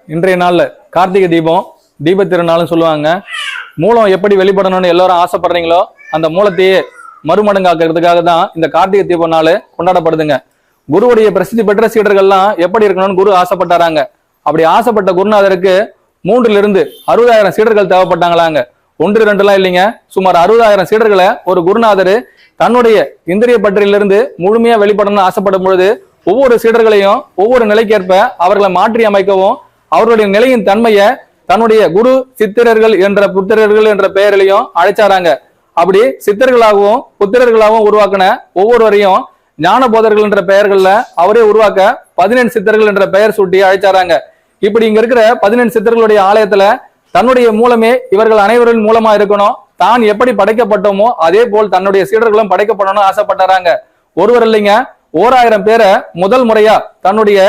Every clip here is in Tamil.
இன்றைய நாள்ல கார்த்திகை தீபம் தீப திருநாள்னு சொல்லுவாங்க. மூலம் எப்படி வெளிப்படணும்னு எல்லாரும் ஆசைப்படுறீங்களோ அந்த மூலத்தையே மறுமடங்காக்கிறதுக்காக தான் இந்த கார்த்திகை தீப நாள் கொண்டாடப்படுதுங்க. குருவுடைய பிரசித்தி பெற்ற சீடர்கள்லாம் எப்படி இருக்கணும்னு குரு ஆசைப்பட்டாராங்க. அப்படி ஆசைப்பட்ட குருநாதருக்கு 3 to 60,000 சீடர்கள் தேவைப்பட்டாங்களாங்க. 1 2 இல்லைங்க, சுமார் 60,000 சீடர்களை ஒரு குருநாதர் தன்னுடைய இந்திரிய பற்றிலிருந்து முழுமையா வெளிப்படணும்னு ஆசைப்படும் பொழுது ஒவ்வொரு சீடர்களையும் ஒவ்வொரு நிலைக்கேற்ப அவர்களை மாற்றி அமைக்கவும் அவர்களுடைய நிலையின் தன்மையை தன்னுடைய குரு சித்திரர்கள் என்ற புத்திரர்கள் என்ற பெயரிலையும் அழைச்சாராங்க. அப்படி சித்தர்களாகவும் புத்திரர்களாகவும் உருவாக்கின ஒவ்வொருவரையும் ஞான போதர்கள் என்ற பெயர்கள்ல அவரே உருவாக்க 17 சித்தர்கள் என்ற பெயர் சூட்டி அழைச்சாராங்க. இப்படி இங்க இருக்கிற 17 சித்தர்களுடைய ஆலயத்துல தன்னுடைய மூலமே இவர்கள் அனைவரின் மூலமா இருக்கணும், தான் எப்படி படைக்கப்பட்டோமோ அதே போல் தன்னுடைய சீடர்களும் படைக்கப்படணும்னு ஆசைப்பட்டாராங்க. ஒருவர் இல்லைங்க, 1000 பேரை முதல் முறையா தன்னுடைய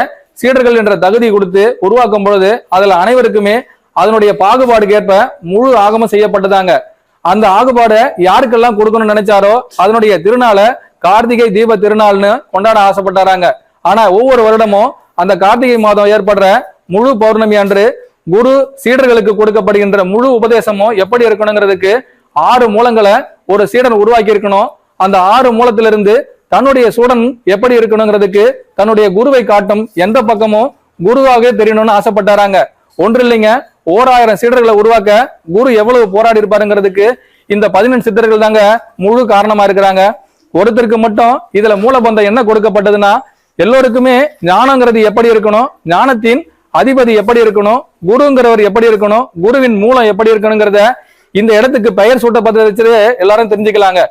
சீடர்கள் என்ற தகுதி கொடுத்து உருவாக்கும் பொழுது அதுல அனைவருக்குமே அதனுடைய பாகுபாடுக்கேற்ப முழு ஆகமம் செய்யப்பட்டதாங்க. அந்த ஆகுபாடை யாருக்கெல்லாம் கொடுக்கணும்னு நினைச்சாரோ அதனுடைய திருநாளை கார்த்திகை தீப திருநாள்னு கொண்டாட ஆசைப்பட்டாராங்க. ஆனா ஒவ்வொரு வருடமும் அந்த கார்த்திகை மாதம் ஏற்படுற முழு பௌர்ணமி அன்று குரு சீடர்களுக்கு கொடுக்கப்படுகின்ற முழு உபதேசமும் எப்படி இருக்கணுங்கிறதுக்கு 6 மூலங்களை ஒரு சீடன் உருவாக்கி இருக்கணும். அந்த 6 மூலத்திலிருந்து தன்னுடைய சூடன் எப்படி இருக்கணுங்கிறதுக்கு தன்னுடைய குருவை காட்டும் எந்த பக்கமும் குருவாகவே தெரியணும்னு ஆசைப்பட்டாராங்க. ஒன்று இல்லைங்க, 1000 சீடர்களை உருவாக்க குரு எவ்வளவு போராடி இருப்பாருங்கிறதுக்கு இந்த 17 சித்தர்கள் தாங்க முழு காரணமா இருக்கிறாங்க. ஒருத்தருக்கு மட்டும் இதுல மூலபந்தம் என்ன கொடுக்கப்பட்டதுன்னா, எல்லோருக்குமே ஞானங்கிறது எப்படி இருக்கணும், ஞானத்தின் அதிபதி எப்படி இருக்கணும், குருங்கிறவர் எப்படி இருக்கணும், குருவின் மூலம் எப்படி இருக்கணுங்கிறத இந்த இடத்துக்கு பெயர் சூட்டப்பட்ட வச்சு எல்லாரும் தெரிஞ்சுக்கலாங்க.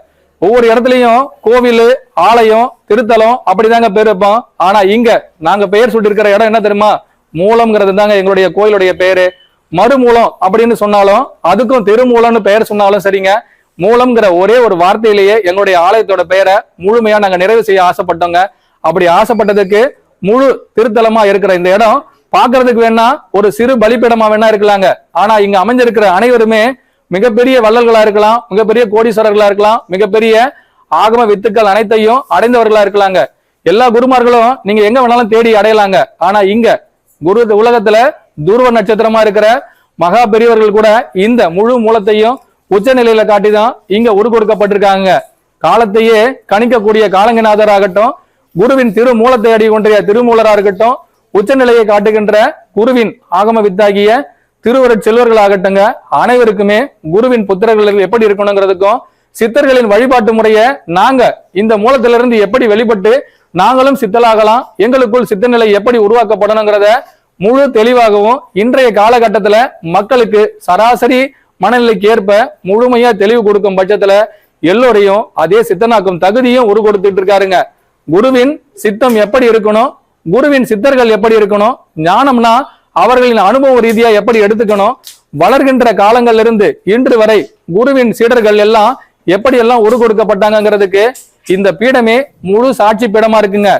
ஒவ்வொரு இடத்துலயும் கோவில், ஆலயம், திருத்தலம் அப்படிதாங்க பேர் வைப்போம். ஆனா இங்க நாங்க பெயர் சூட்டி இருக்கிற இடம் என்ன தெரியுமா? மூலம்ங்கிறது தாங்க எங்களுடைய கோயிலுடைய பெயரு. மறுமூலம் அப்படின்னு சொன்னாலும் அதுக்கும் திருமூலம்னு பெயர் சொன்னாலும் சரிங்க, மூலம்ங்கிற ஒரே ஒரு வார்த்தையிலேயே எங்களுடைய ஆலயத்தோட பெயரை முழுமையா நாங்க நிறைவு செய்ய ஆசைப்பட்டோங்க. அப்படி ஆசைப்பட்டதுக்கு முழு திருத்தலமா இருக்கிற இந்த இடம் பாக்குறதுக்கு வேணா ஒரு சிறு பலிப்பீடமா வேணா இருக்கலாங்க. ஆனா இங்க அமைஞ்சிருக்கிற அனைவருமே மிகப்பெரிய வள்ளல்களா இருக்கலாம், மிகப்பெரிய கோடீஸ்வரர்களா இருக்கலாம், மிகப்பெரிய ஆகம வித்துக்கள் அனைத்தையும் அடைந்தவர்களா இருக்கலாங்க. எல்லா குருமார்களும் நீங்க எங்க வேணாலும் தேடி அடையலாங்க. ஆனா இங்க குரு உலகத்துல துருவ நட்சத்திரமா இருக்கிற மகா பெரியவர்கள் கூட இந்த முழு மூலத்தையும் உச்ச நிலையில காட்டிதான் இங்க கொடுக்கப்பட்டிருக்காங்க. காலத்தையே கணிக்கக்கூடிய காலங்கநாதர் ஆகட்டும், குருவின் திரு மூலத்தை அடி ஒன்றிய திருமூலரா இருக்கட்டும், உச்சநிலையை காட்டுகின்ற குருவின் ஆகம வித்தாகிய திருவருட் செல்வர்களாகட்டுங்க, அனைவருக்குமே குருவின் புத்திரர்கள் எப்படி இருக்கணுங்கிறதுக்கும் சித்தர்களின் வழிபாட்டு முறைய நாங்க இந்த மூலத்திலிருந்து எப்படி வெளிப்பட்டு நாங்களும் சித்தலாகலாம், எங்களுக்குள் சித்தநிலை எப்படி உருவாக்கப்படணுங்கிறத முழு தெளிவாகவும் இன்றைய காலகட்டத்துல மக்களுக்கு சராசரி மனநிலைக்கு ஏற்ப முழுமையா தெளிவு கொடுக்கும் பட்சத்துல எல்லோரையும் அதே சித்தனாக்கும் தகுதியும் கொடுத்துட்டு இருக்காருங்க. குருவின் சித்தம் எப்படி இருக்கணும், குருவின் சித்தர்கள் எப்படி இருக்கணும், ஞானம்னா அவர்களின் அனுபவ ரீதியா எப்படி எடுத்துக்கணும், வளர்கின்ற காலங்கள்ல இருந்து இன்று வரை குருவின் சீடர்கள் எல்லாம் எப்படி எல்லாம் கொடுக்கப்பட்டாங்கிறதுக்கு இந்த பீடமே முழு சாட்சி பீடமா இருக்குங்க.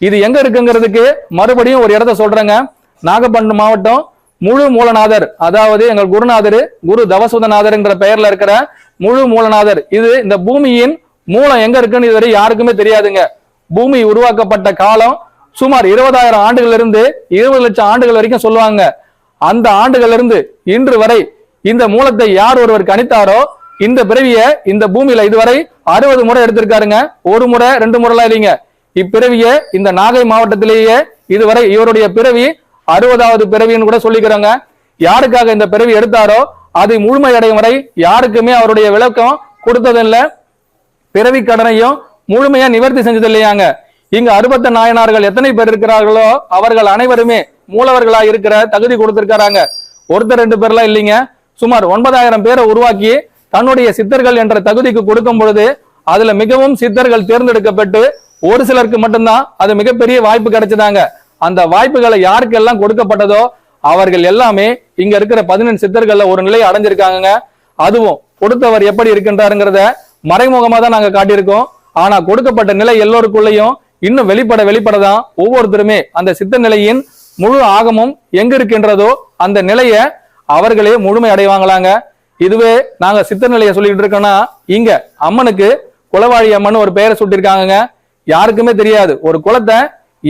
இது எங்க இருக்குங்கிறதுக்கு மறுபடியும் ஒரு இடத்த சொல்றேங்க. நாகப்பட்டினம் மாவட்டம் முழு மூலநாதர், அதாவது எங்கள் குருநாதர் குரு தவசுதநாதர் என்ற பெயர்ல இருக்கிற முழு மூலநாதர். இது இந்த பூமியின் மூலம் எங்க இருக்குன்னு இதுவரை யாருக்குமே தெரியாதுங்க. பூமி உருவாக்கப்பட்ட காலம் சுமார் 20,000 ஆண்டுகள் இருந்து 20 லட்சம் ஆண்டுகள் வரைக்கும் சொல்லுவாங்க. அந்த ஆண்டுகள் இருந்து இன்று வரை இந்த மூலத்தை யார் ஒருவர் கணித்தாரோ இந்த பிறவிய இந்த பூமியில இதுவரை 60 முறை எடுத்திருக்காருங்க. ஒரு முறை 2 முறைலாம் இல்லைங்க. இப்பிறவிய இந்த நாகை மாவட்டத்திலேயே இதுவரை இவருடைய பிறவி 60வது பிறவின்னு கூட சொல்லிக்கிறாங்க. யாருக்காக இந்த பிறவி எடுத்தாரோ அது முழுமையடையும் வரை யாருக்குமே அவருடைய விளக்கம் கொடுத்ததில்லை, பிறவி கடனையும் முழுமையா நிவர்த்தி செஞ்சது இல்லையாங்க. இங்க 60 நாயனார்கள் எத்தனை பேர் இருக்கிறார்களோ அவர்கள் அனைவருமே மூலவர்களா இருக்கிற தகுதி கொடுத்திருக்காங்க. ஒருத்தர் 2 பேர்லாம் இல்லைங்க, சுமார் 9,000 பேரை உருவாக்கி தன்னுடைய சித்தர்கள் என்ற தகுதிக்கு கொடுக்கும் பொழுது அதுல மிகவும் சித்தர்கள் தேர்ந்தெடுக்கப்பட்டு ஒரு சிலருக்கு மட்டும்தான் அது மிகப்பெரிய வாய்ப்பு கிடைச்சதாங்க. அந்த வாய்ப்புகளை யாருக்கெல்லாம் கொடுக்கப்பட்டதோ அவர்கள் எல்லாமே இங்க இருக்கிற 17 சித்தர்கள்ல ஒரு நிலையை அடைஞ்சிருக்காங்க. அதுவும் கொடுத்தவர் எப்படி இருக்கின்றாருங்கிறத மறைமுகமா தான் நாங்க காட்டியிருக்கோம். ஆனா கொடுக்கப்பட்ட நிலை எல்லோருக்குள்ளயும் இன்னும் வெளிப்படதான் ஒவ்வொருத்தருமே அந்த சித்த நிலையின் முழு ஆகமும் எங்க இருக்கின்றதோ அந்த நிலைய அவர்களே முழுமை அடைவாங்களாங்க. இதுவே நாங்க சித்த நிலையை சொல்லிட்டு இருக்கோம்னா இங்க அம்மனுக்கு குலவாழி அம்மன் ஒரு பெயரை சுட்டிருக்காங்க. யாருக்குமே தெரியாது ஒரு குலத்தை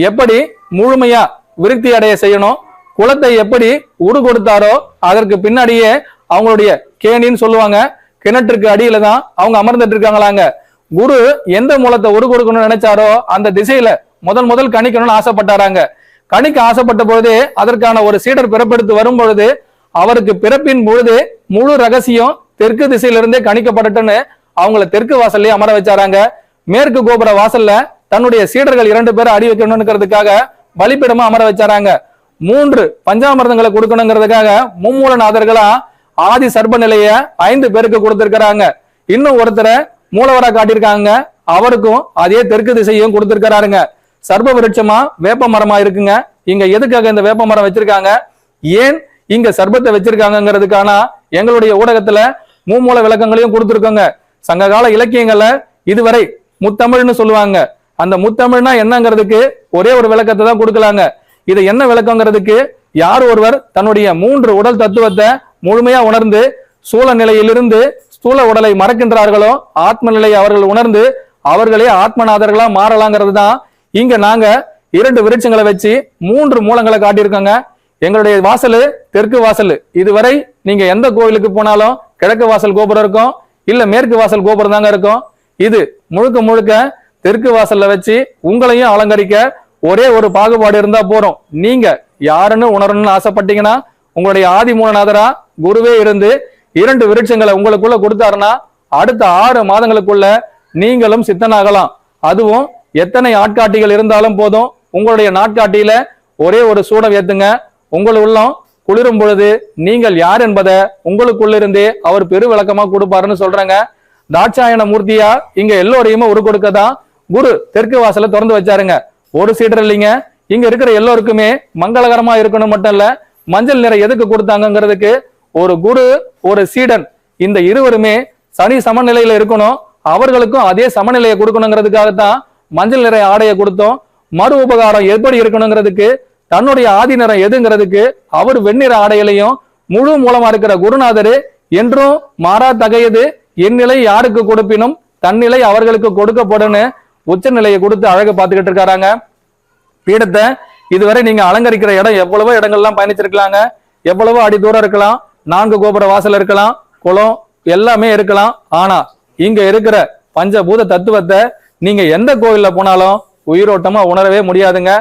எப்படி முழுமையா விருத்தி அடைய செய்யணும், குளத்தை எப்படி உரு கொடுத்தாரோ அதற்கு பின்னாடியே அவங்களுடைய கேணின்னு சொல்லுவாங்க, கிணற்றுக்கு அடியில தான் அவங்க அமர்ந்துட்டு இருக்காங்களாங்க. குரு எந்த மூலத்தை உரு கொடுக்கணும்னு நினைச்சாரோ அந்த திசையில முதல் கணிக்கணும்னு ஆசைப்பட்டாராங்க. கணிக்க ஆசைப்பட்ட பொழுது அதற்கான ஒரு சீடர் பிறப்பெடுத்து வரும் பொழுது அவருக்கு பிறப்பின் பொழுது முழு ரகசியம் தெற்கு திசையிலிருந்தே கணிக்கப்படட்டும்னு அவங்கள தெற்கு வாசல்லே அமர வச்சாராங்க. மேற்கு கோபுர வாசல்ல தன்னுடைய சீடர்கள் 2 பேரை அடி வைக்கணும்ங்கிறதுக்காக பலிப்பிடமா அமர வச்சாராங்க. 3 பஞ்சாமிர்தங்களை கொடுக்கணுங்கிறதுக்காக மும்மூலநாதர்களா ஆதி சர்ப நிலைய 5 பேருக்கு கொடுத்திருக்கிறாங்க. இன்னும் ஒருத்தரை மூலவரா காட்டியிருக்காங்க, அவருக்கும் அதே தெற்கு திசையும் கொடுத்திருக்கிறாருங்க. சர்ப விருட்சமா வேப்ப மரமா இருக்குங்க. இங்க எதுக்காக இந்த வேப்ப மரம் வச்சிருக்காங்க, ஏன் இங்க சர்பத்தை வச்சிருக்காங்கிறதுக்கான எங்களுடைய ஊடகத்துல மூமூல விளக்கங்களையும் கொடுத்திருக்கோங்க. சங்ககால இலக்கியங்கள்ல இதுவரை முத்தமிழ்னு சொல்லுவாங்க. அந்த முத்தமிழ்னா என்னங்கிறதுக்கு ஒரே ஒரு விளக்கத்தை தான் கொடுக்கலாங்க. இது என்ன விளக்கங்கிறதுக்கு யார் ஒருவர் தன்னுடைய 3 உடல் தத்துவத்தை முழுமையா உணர்ந்து சூழ நிலையிலிருந்து ஸ்தூல உடலை மறக்கின்றார்களோ ஆத்ம நிலையை அவர்கள் உணர்ந்து அவர்களே ஆத்மநாதர்களா மாறலாங்கிறது தான் இங்க நாங்க 2 விருட்சங்களை வச்சு 3 மூலங்களை காட்டியிருக்கோங்க. எங்களுடைய வாசல் தெற்கு வாசல். இதுவரை நீங்க எந்த கோவிலுக்கு போனாலும் கிழக்கு வாசல் கோபுரம் இருக்கும், இல்ல மேற்கு வாசல் கோபுரம் தாங்க இருக்கும். இது முழுக்க முழுக்க தெற்கு வாசல்ல வச்சு உங்களையும் அலங்கரிக்க ஒரே ஒரு பாகுபாடு இருந்தா போறோம். நீங்க யாருன்னு உணரணும்னு ஆசைப்பட்டீங்கன்னா உங்களுடைய ஆதி மூலநாதரா குருவே இருந்து 2 விருட்சங்களை உங்களுக்குள்ள கொடுத்தாருன்னா அடுத்த 6 மாதங்களுக்குள்ள நீங்களும் சித்தனாகலாம். அதுவும் எத்தனை ஆட்காட்டிகள் இருந்தாலும் போதும், உங்களுடைய நாட்காட்டியில ஒரே ஒரு சூடம் ஏத்துங்க. உங்கள் உள்ளம் குளிரும் பொழுது நீங்கள் யார் என்பதை உங்களுக்குள்ள இருந்தே அவர் பெரு விளக்கமா கொடுப்பாருன்னு சொல்றாங்க. தாட்சாயன மூர்த்தியா இங்க எல்லோரையுமே ஒரு கொடுக்கதான் குரு தெற்கு வாசல திறந்து வச்சாருங்க. ஒரு சீடர் இல்லைங்க, இங்க இருக்கிற எல்லோருக்குமே மங்களகரமா இருக்கணும் மட்டும் இல்ல, மஞ்சள் நிறை எதுக்கு கொடுத்தாங்கிறதுக்கு ஒரு குரு ஒரு சீடன் இந்த இருவருமே சனி சமநிலையில இருக்கணும், அவர்களுக்கும் அதே சமநிலையை கொடுக்கணுங்கிறதுக்காகத்தான் மஞ்சள் நிறை ஆடையை கொடுத்தோம். மறு உபகாரம் எப்படி இருக்கணுங்கிறதுக்கு தன்னுடைய ஆதி நிறம் எதுங்கிறதுக்கு அவர் வெண்ணிற ஆடையிலையும் முழு மூலமா இருக்கிற குருநாதரு என்றும் மாறா தகையது என் நிலை யாருக்கு கொடுப்பினும் தன்னிலை அவர்களுக்கு கொடுக்கப்படும் உச்ச நிலையை கொடுத்து அழகு பார்த்துக்கிட்டு இருக்காங்க. பீடத்தை இதுவரை நீங்க அலங்கரிக்கிற இடம் எவ்வளவோ இடங்கள்லாம் பயணிச்சிருக்கலாங்க, எவ்வளவோ அடி தூரம் இருக்கலாம், 4 கோபுர வாசல் இருக்கலாம், குளம் எல்லாமே இருக்கலாம். ஆனா இங்க இருக்கிற பஞ்சபூத தத்துவத்தை நீங்க எந்த கோவில்ல போனாலும் உயிரோட்டமா உணரவே முடியாதுங்க.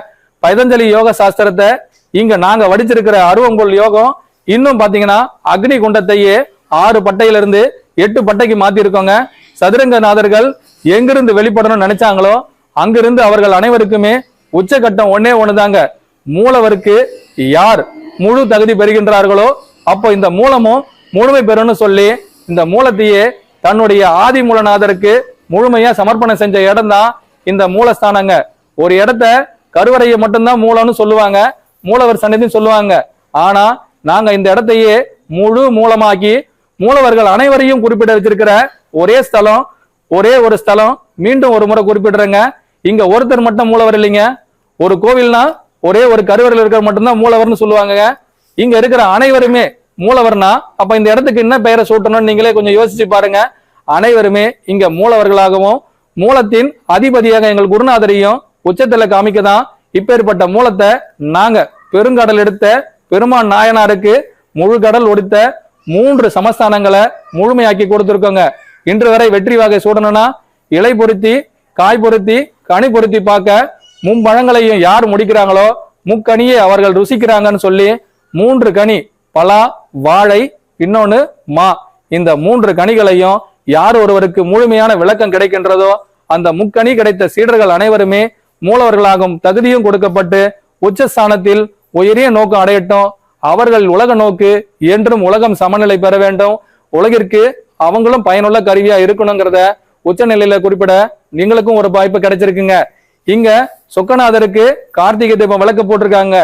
பதஞ்சலி யோக சாஸ்திரத்தை இங்க நாங்க வடிச்சிருக்கிற அருவங்கோல் யோகம் இன்னும் பாத்தீங்கன்னா அக்னி குண்டத்தையே 6 பட்டையிலிருந்து 8 பட்டைக்கு மாத்தி இருக்கோங்க. சதுரங்கநாதர்கள் எங்கிருந்து வெளிப்படணும்னு நினைச்சாங்களோ அங்கிருந்து அவர்கள் அனைவருக்குமே உச்சகட்டம் ஒன்னே ஒண்ணுதாங்க. மூலவருக்கு யார் முழு தகுதி பெறுகின்றார்களோ அப்போ இந்த மூலமும் முழுமை பெறும்னு சொல்லி இந்த மூலத்தையே தன்னுடைய ஆதி மூலநாதருக்கு முழுமையா சமர்ப்பணம் செஞ்ச இடம் தான் இந்த மூலஸ்தானங்க. ஒரு இடத்த கருவறையை மட்டும்தான் மூலம்னு சொல்லுவாங்க, மூலவர் சன்னிதின்னு சொல்லுவாங்க. ஆனா நாங்க இந்த இடத்தையே முழு மூலமாக்கி மூலவர்கள் அனைவரையும் குறிப்பிட வச்சிருக்கிற ஒரே ஸ்தலம், ஒரே ஒரு ஸ்தலம். மீண்டும் ஒரு முறை குறிப்பிடுறேங்க, இங்க ஒருத்தர் மட்டும் மூலவர் இல்லைங்க. ஒரு கோவில்னா ஒரே ஒரு கருவறையில் இருக்கிற மட்டும்தான் மூலவர்னு சொல்லுவாங்க. இங்க இருக்கிற அனைவருமே மூலவர்னா அப்ப இந்த இடத்துக்கு என்ன பெயரை சூட்டணும்னு நீங்களே கொஞ்சம் யோசிச்சு பாருங்க. அனைவருமே இங்க மூலவர்களாகவும் மூலத்தின் அதிபதியாக எங்கள் குருநாதரையும் உச்சத்துல காமிக்கதான் இப்பேற்பட்ட மூலத்தை நாங்க பெருங்கடல் எடுத்த பெருமான் நாயனாருக்கு முழு கடல் ஒடித்த 3 சமஸ்தானங்களை முழுமையாக்கி கொடுத்திருக்கோங்க. இன்று வரை வெற்றி வகை சூடணும்னா இலை பொருத்தி காய் பொருத்தி கனி பொருத்தி பார்க்க மும்பழங்களையும் யார் முடிக்கிறாங்களோ முக்கனியை அவர்கள் ருசிக்கிறாங்கன்னு சொல்லி 3 கனி பலா வாழை இன்னொன்னு மா, இந்த 3 கனிகளையும் யார் ஒருவருக்கு முழுமையான விளக்கம் கிடைக்கின்றதோ அந்த முக்கனி கிடைத்த சீடர்கள் அனைவருமே மூலவர்களாகும் தகுதியும் கொடுக்கப்பட்டு உச்சஸ்தானத்தில் உயரிய நோக்கம் அடையட்டும். அவர்கள் உலக நோக்கு என்றும் உலகம் சமநிலை பெற வேண்டும், உலகிற்கு அவங்களும் பயனுள்ள கருவியா இருக்கணுங்கிறத உச்ச நிலையில குறிப்பிட நீங்களுக்கும் ஒரு வாய்ப்பு கிடைச்சிருக்குங்க. இங்க சொக்கநாதருக்கு கார்த்திகை தீபம் விளக்கு போட்டிருக்காங்க.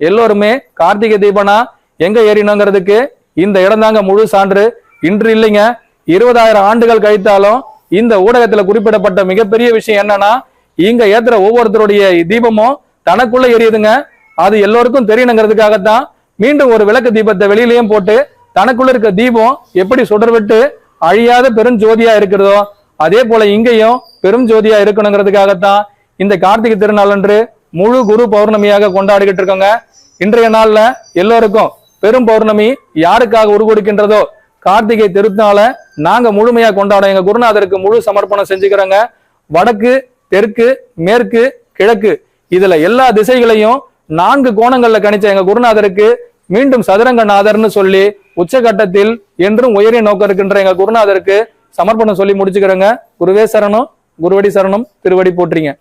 எல்லோருமே கார்த்திகை தீபம்னா எங்க ஏறினோங்கிறதுக்கு இந்த இடம் தாங்க முழு சான்று. இன்று இல்லைங்க, 20,000 ஆண்டுகள் கழித்தாலும் இந்த ஊடகத்துல குறிப்பிடப்பட்ட மிகப்பெரிய விஷயம் என்னன்னா இங்க ஏத்துற ஒவ்வொருத்தருடைய தீபமும் தனக்குள்ள எரியுதுங்க. அது எல்லோருக்கும் தெரியணுங்கிறதுக்காகத்தான் மீண்டும் ஒரு விளக்கு தீபத்தை வெளியிலயும் போட்டு தனக்குள்ள இருக்க தீபம் எப்படி சுடர் விட்டு அழியாத பெருஞ்சோதியா இருக்கிறதோ அதே போல இங்கேயும் பெரும் ஜோதியா இருக்கணுங்கிறதுக்காகத்தான் இந்த கார்த்திகை திருநாள் அன்று முழு குரு பௌர்ணமியாக கொண்டாடிக்கிட்டு இருக்கோங்க. இன்றைய நாள்ல எல்லோருக்கும் பெரும் பௌர்ணமி யாருக்காக உருவெடுக்கின்றதோ கார்த்திகை திருநாள நாங்க முழுமையா கொண்டாடும் எங்க குருநாதருக்கு முழு சமர்ப்பணம் செஞ்சுக்கிறோங்க. வடக்கு, தெற்கு, மேற்கு, கிழக்கு இதுல எல்லா திசைகளையும் 4 கோணங்கள்ல கணிச்ச எங்க குருநாதருக்கு மீண்டும் சதுரங்கநாதர்னு சொல்லி உச்சகட்டத்தில் என்றும் உயரிய நோக்கம் இருக்கின்ற எங்க குருநாதருக்கு சமர்ப்பணம் சொல்லி முடிச்சுக்கிறோங்க. குருவே சரணம், குருவடி சரணம், திருவடி போற்றிங்க.